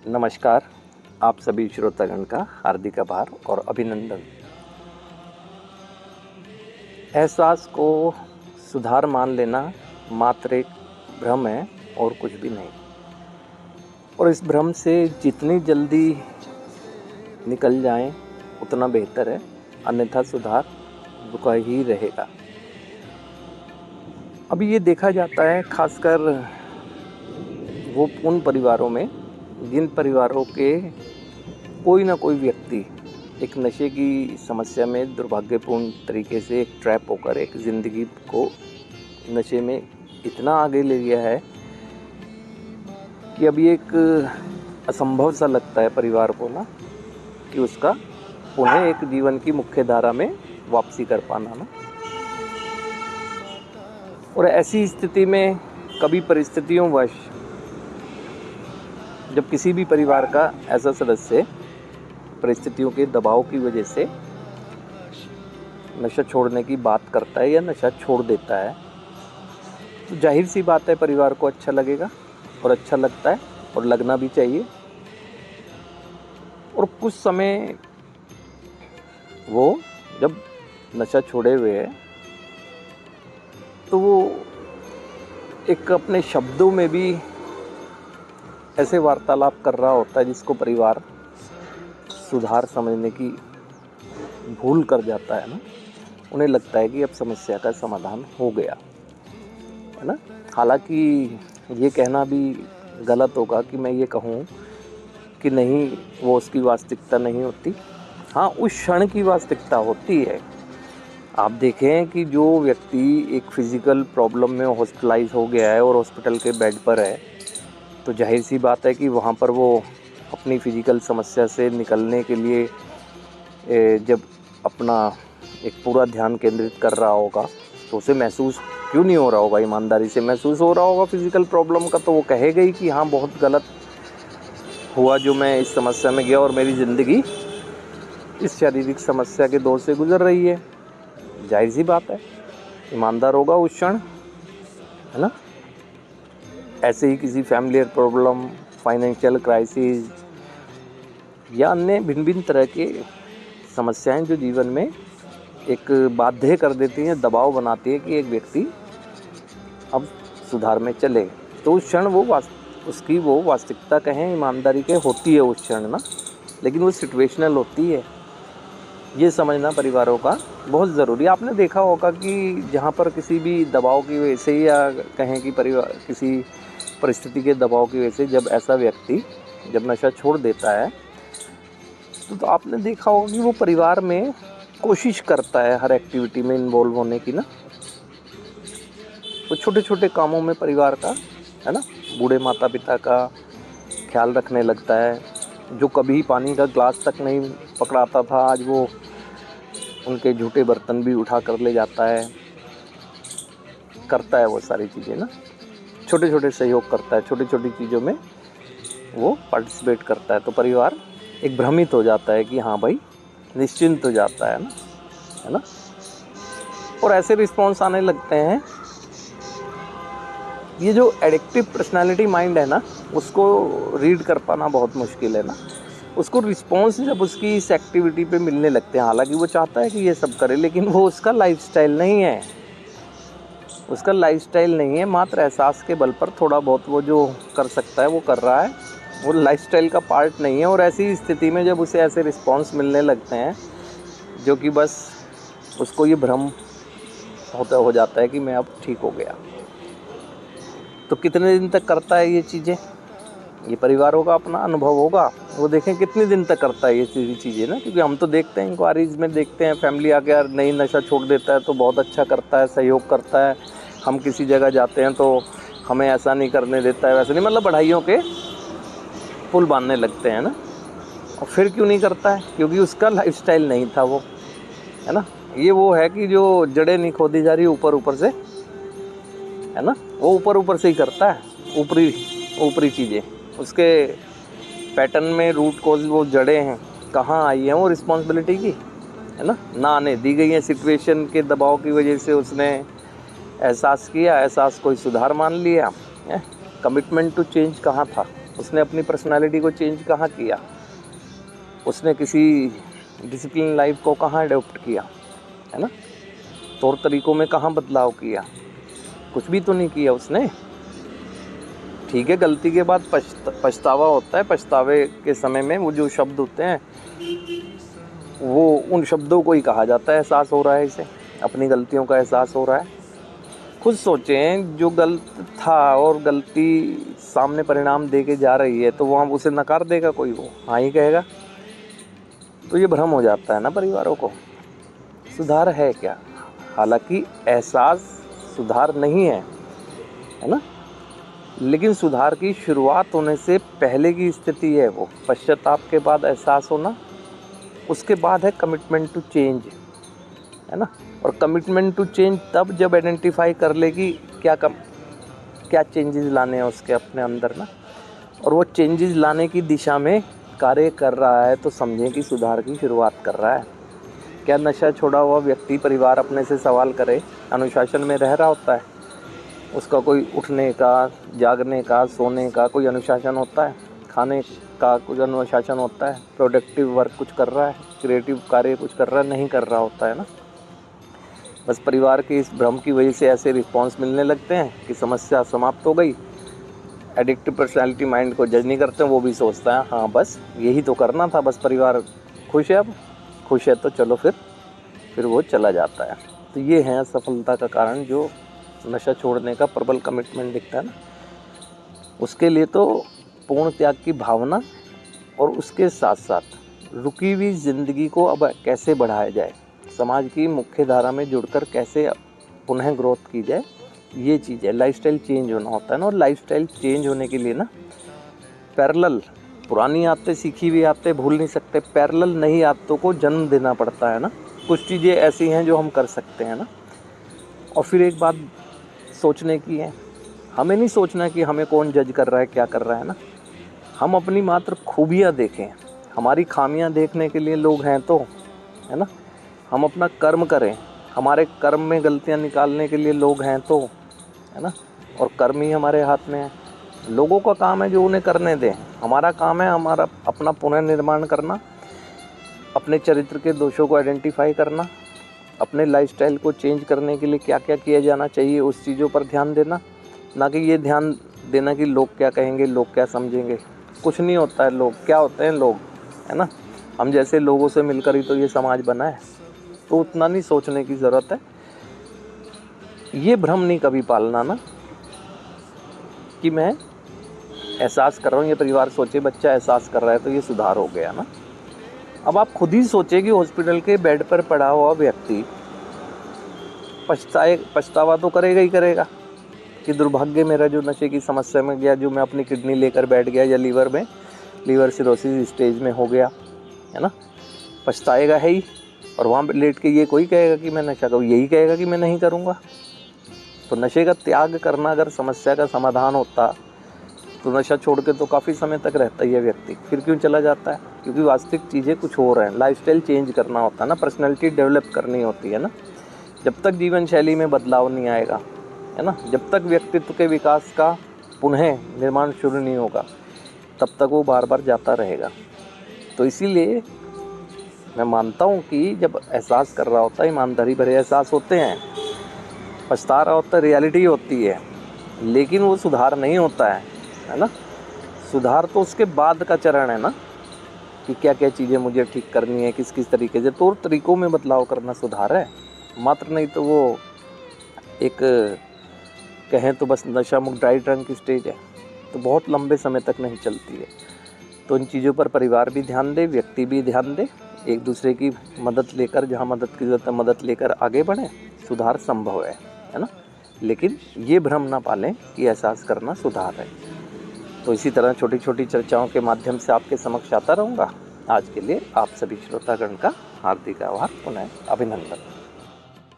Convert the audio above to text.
नमस्कार। आप सभी श्रोतागण का हार्दिक आभार और अभिनंदन। एहसास को सुधार मान लेना मात्र एक भ्रम है और कुछ भी नहीं। और इस भ्रम से जितनी जल्दी निकल जाएं उतना बेहतर है, अन्यथा सुधार रुका ही रहेगा। अभी ये देखा जाता है खासकर वो उन परिवारों में जिन परिवारों के कोई ना कोई व्यक्ति एक नशे की समस्या में दुर्भाग्यपूर्ण तरीके से एक ट्रैप होकर एक ज़िंदगी को नशे में इतना आगे ले गया है कि अभी एक असंभव सा लगता है परिवार को ना कि उसका पुनः एक जीवन की मुख्य धारा में वापसी कर पाना ना। और ऐसी स्थिति में कभी परिस्थितियों वश जब किसी भी परिवार का ऐसा सदस्य परिस्थितियों के दबाव की वजह से नशा छोड़ने की बात करता है या नशा छोड़ देता है, तो जाहिर सी बात है परिवार को अच्छा लगेगा और अच्छा लगता है और लगना भी चाहिए। और कुछ समय वो जब नशा छोड़े हुए है तो वो एक अपने शब्दों में भी ऐसे वार्तालाप कर रहा होता है जिसको परिवार सुधार समझने की भूल कर जाता है ना। उन्हें लगता है कि अब समस्या का समाधान हो गया है ना। हालांकि ये कहना भी गलत होगा कि मैं ये कहूँ कि नहीं, वो उसकी वास्तविकता नहीं होती। हाँ, उस क्षण की वास्तविकता होती है। आप देखें कि जो व्यक्ति एक फिज़िकल प्रॉब्लम में हॉस्पिटलाइज हो गया है और हॉस्पिटल के बेड पर है, तो जाहिर सी बात है कि वहाँ पर वो अपनी फ़िज़िकल समस्या से निकलने के लिए जब अपना एक पूरा ध्यान केंद्रित कर रहा होगा तो उसे महसूस क्यों नहीं हो रहा होगा, ईमानदारी से महसूस हो रहा होगा फिज़िकल प्रॉब्लम का। तो वो कहेगा ही कि हाँ, बहुत गलत हुआ जो मैं इस समस्या में गया और मेरी ज़िंदगी इस शारीरिक समस्या के दौर से गुज़र रही है। जाहिर सी बात है, ईमानदार होगा उस क्षण, है ना। ऐसे ही किसी फैमिलियर प्रॉब्लम, फाइनेंशियल क्राइसिस या अन्य भिन्न भिन्न तरह के समस्याएं जो जीवन में एक बाध्य कर देती हैं, दबाव बनाती है कि एक व्यक्ति अब सुधार में चले, तो उस क्षण वो उसकी वो वास्तविकता कहें ईमानदारी के होती है उस क्षण ना, लेकिन वो सिचुएशनल होती है। ये समझना परिवारों का बहुत ज़रूरी है। आपने देखा होगा कि जहाँ पर किसी भी दबाव की वजह से या कहें कि परिवार किसी परिस्थिति के दबाव की वजह से जब ऐसा व्यक्ति जब नशा छोड़ देता है तो आपने देखा होगा कि वो परिवार में कोशिश करता है हर एक्टिविटी में इन्वॉल्व होने की ना। वो छोटे छोटे कामों में परिवार का, है ना, बूढ़े माता पिता का ख्याल रखने लगता है। जो कभी पानी का ग्लास तक नहीं पकड़ाता था, आज वो उनके झूठे बर्तन भी उठा कर ले जाता है, करता है वो सारी चीज़ें ना। छोटे छोटे सहयोग करता है, छोटी छोटी चीज़ों में वो पार्टिसिपेट करता है। तो परिवार एक भ्रमित हो जाता है कि हाँ भाई, निश्चिंत हो जाता है ना। और ऐसे रिस्पॉन्स आने लगते हैं। ये जो एडिक्टिव पर्सनालिटी माइंड है ना, उसको रीड कर पाना बहुत मुश्किल है ना। उसको रिस्पॉन्स जब उसकी इस एक्टिविटी पे मिलने लगते हैं, हालांकि वो चाहता है कि ये सब करे, लेकिन वो उसका लाइफस्टाइल नहीं है। उसका लाइफस्टाइल नहीं है, मात्र एहसास के बल पर थोड़ा बहुत वो जो कर सकता है वो कर रहा है, वो लाइफस्टाइल का पार्ट नहीं है। और ऐसी स्थिति में जब उसे ऐसे रिस्पॉन्स मिलने लगते हैं जो कि बस उसको ये भ्रम हो जाता है कि मैं अब ठीक हो गया। तो कितने दिन तक करता है ये चीज़ें, ये परिवारों का अपना अनुभव होगा। वो देखें कितने दिन तक करता है ये चीज़ें ना, क्योंकि हम तो देखते हैं इंक्वायरीज़ में देखते हैं फैमिली आके यार नहीं नशा छोड़ देता है तो बहुत अच्छा करता है, सहयोग करता है। हम किसी जगह जाते हैं तो हमें ऐसा नहीं करने देता है, वैसे नहीं, मतलब बढ़ाइयों के पुल बांधने लगते हैं ना। और फिर क्यों नहीं करता है? क्योंकि उसका लाइफस्टाइल नहीं था वो, है ना। ये वो है कि जो जड़ें नहीं खोदी जा रही ऊपर से, है ना, वो ऊपर से ही करता है, ऊपरी चीज़ें। उसके पैटर्न में रूट कॉज वो जड़ें हैं, कहाँ आई हैं वो रिस्पॉन्सिबिलिटी की, है ना आने दी गई है। सिचुएशन के दबाव की वजह से उसने एहसास किया, एहसास कोई सुधार मान लिया, कमिटमेंट टू चेंज कहाँ था, उसने अपनी पर्सनालिटी को चेंज कहाँ किया, उसने किसी डिसिप्लिन लाइफ को कहाँ अडॉप्ट किया, है ना, तौर तरीक़ों में कहाँ बदलाव किया, कुछ भी तो नहीं किया उसने। ठीक है, गलती के बाद पछतावा होता है, पछतावे के समय में वो जो शब्द होते हैं वो उन शब्दों को ही कहा जाता है। एहसास हो रहा है, इसे अपनी गलतियों का एहसास हो रहा है। खुद सोचें, जो गलत था और गलती सामने परिणाम दे के जा रही है, तो वहाँ उसे नकार देगा कोई? वो हाँ ही कहेगा। तो ये भ्रम हो जाता है ना परिवारों को। सुधार है क्या? हालांकि एहसास सुधार नहीं है, है ना, लेकिन सुधार की शुरुआत होने से पहले की स्थिति है वो। पश्चाताप के बाद एहसास होना, उसके बाद है कमिटमेंट टू चेंज, है ना। और कमिटमेंट टू चेंज तब जब आइडेंटिफाई कर ले कि क्या चेंजेस लाने हैं उसके अपने अंदर ना, और वो चेंजेस लाने की दिशा में कार्य कर रहा है, तो समझें कि सुधार की शुरुआत कर रहा है। क्या नशा छोड़ा हुआ व्यक्ति परिवार अपने से सवाल करे, अनुशासन में रह रहा होता है? उसका कोई उठने का, जागने का, सोने का कोई अनुशासन होता है? खाने का कुछ अनुशासन होता है? प्रोडक्टिव वर्क कुछ कर रहा है? क्रिएटिव कार्य कुछ कर रहा है? नहीं कर रहा होता है ना। बस परिवार के इस भ्रम की वजह से ऐसे रिस्पॉन्स मिलने लगते हैं कि समस्या समाप्त हो गई। एडिक्टिव पर्सनैलिटी माइंड को जज नहीं करते हैं, वो भी सोचता है हाँ बस यही तो करना था, बस परिवार खुश है, अब खुश है तो चलो फिर वो चला जाता है। तो ये है असफलता का कारण, जो नशा छोड़ने का प्रबल कमिटमेंट दिखता है ना। उसके लिए तो पूर्ण त्याग की भावना और उसके साथ साथ रुकी हुई ज़िंदगी को अब कैसे बढ़ाया जाए, समाज की मुख्य धारा में जुड़कर कैसे पुनः ग्रोथ की जाए, ये चीज़ है। लाइफस्टाइल चेंज होना होता है ना, और लाइफस्टाइल चेंज होने के लिए ना पैरेलल, पुरानी आदतें सीखी हुई आदतें भूल नहीं सकते, पैरेलल नई आदतों को जन्म देना पड़ता है ना। कुछ चीज़ें ऐसी हैं जो हम कर सकते हैं ना। और फिर एक बात सोचने की है, हमें नहीं सोचना कि हमें कौन जज कर रहा है, क्या कर रहा है ना। हम अपनी मात्र खूबियाँ देखें, हमारी खामियाँ देखने के लिए लोग हैं तो, है ना। हम अपना कर्म करें, हमारे कर्म में गलतियाँ निकालने के लिए लोग हैं तो, है ना। और कर्म ही हमारे हाथ में है। लोगों का काम है जो उन्हें करने दें, हमारा काम है हमारा अपना पुनर्निर्माण करना, अपने चरित्र के दोषों को आइडेंटिफाई करना, अपने लाइफस्टाइल को चेंज करने के लिए क्या क्या किया जाना चाहिए उस चीज़ों पर ध्यान देना, ना कि ये ध्यान देना कि लोग क्या कहेंगे, लोग क्या समझेंगे। कुछ नहीं होता है, लोग क्या होते हैं, लोग, है ना। हम जैसे लोगों से मिलकर ही तो ये समाज बना है, तो उतना नहीं सोचने की ज़रूरत है। ये भ्रम नहीं कभी पालना ना कि मैं एहसास कर रहा हूँ, ये परिवार सोचे बच्चा एहसास कर रहा है तो ये सुधार हो गया ना। अब आप खुद ही सोचें कि हॉस्पिटल के बेड पर पड़ा हुआ व्यक्ति पछतावा तो करेगा ही करेगा कि दुर्भाग्य मेरा जो नशे की समस्या में गया, जो मैं अपनी किडनी लेकर बैठ गया, या लीवर सिरोसिस स्टेज में हो गया, है ना। पछताएगा है ही, और वहाँ लेट के ये कोई कहेगा कि मैं नशा करूँ, यही कहेगा कि मैं नहीं करूँगा। तो नशे का त्याग करना अगर समस्या का समाधान होता, तो नशा छोड़ के तो काफ़ी समय तक रहता ही है व्यक्ति, फिर क्यों चला जाता है? क्योंकि वास्तविक चीज़ें कुछ और हैं। लाइफस्टाइल चेंज करना होता है ना, पर्सनैलिटी डेवलप करनी होती है ना। जब तक जीवन शैली में बदलाव नहीं आएगा, है ना, जब तक व्यक्तित्व के विकास का पुनः निर्माण शुरू नहीं होगा, तब तक वो बार बार जाता रहेगा। तो इसीलिए मैं मानता हूँ कि जब एहसास कर रहा होता है, ईमानदारी भरे एहसास होते हैं, पछता रहा होता है, रियलिटी होती है, लेकिन वो सुधार नहीं होता है ना। सुधार तो उसके बाद का चरण है ना, कि क्या क्या चीज़ें मुझे ठीक करनी है, किस किस तरीके से, तौर तरीक़ों में बदलाव करना सुधार है मात्र। नहीं तो वो एक कहें तो बस नशा मुक्त ड्राई रन की स्टेज है, तो बहुत लंबे समय तक नहीं चलती है। तो इन चीज़ों पर परिवार भी ध्यान दे, व्यक्ति भी ध्यान दे, एक दूसरे की मदद लेकर, जहाँ मदद की ज़रूरत है मदद लेकर आगे बढ़ें, सुधार संभव है ना। लेकिन ये भ्रम ना पालें कि एहसास करना सुधार है। तो इसी तरह छोटी छोटी चर्चाओं के माध्यम से आपके समक्ष आता रहूँगा। आज के लिए आप सभी श्रोतागण का हार्दिक आभार, पुनः अभिनंदन।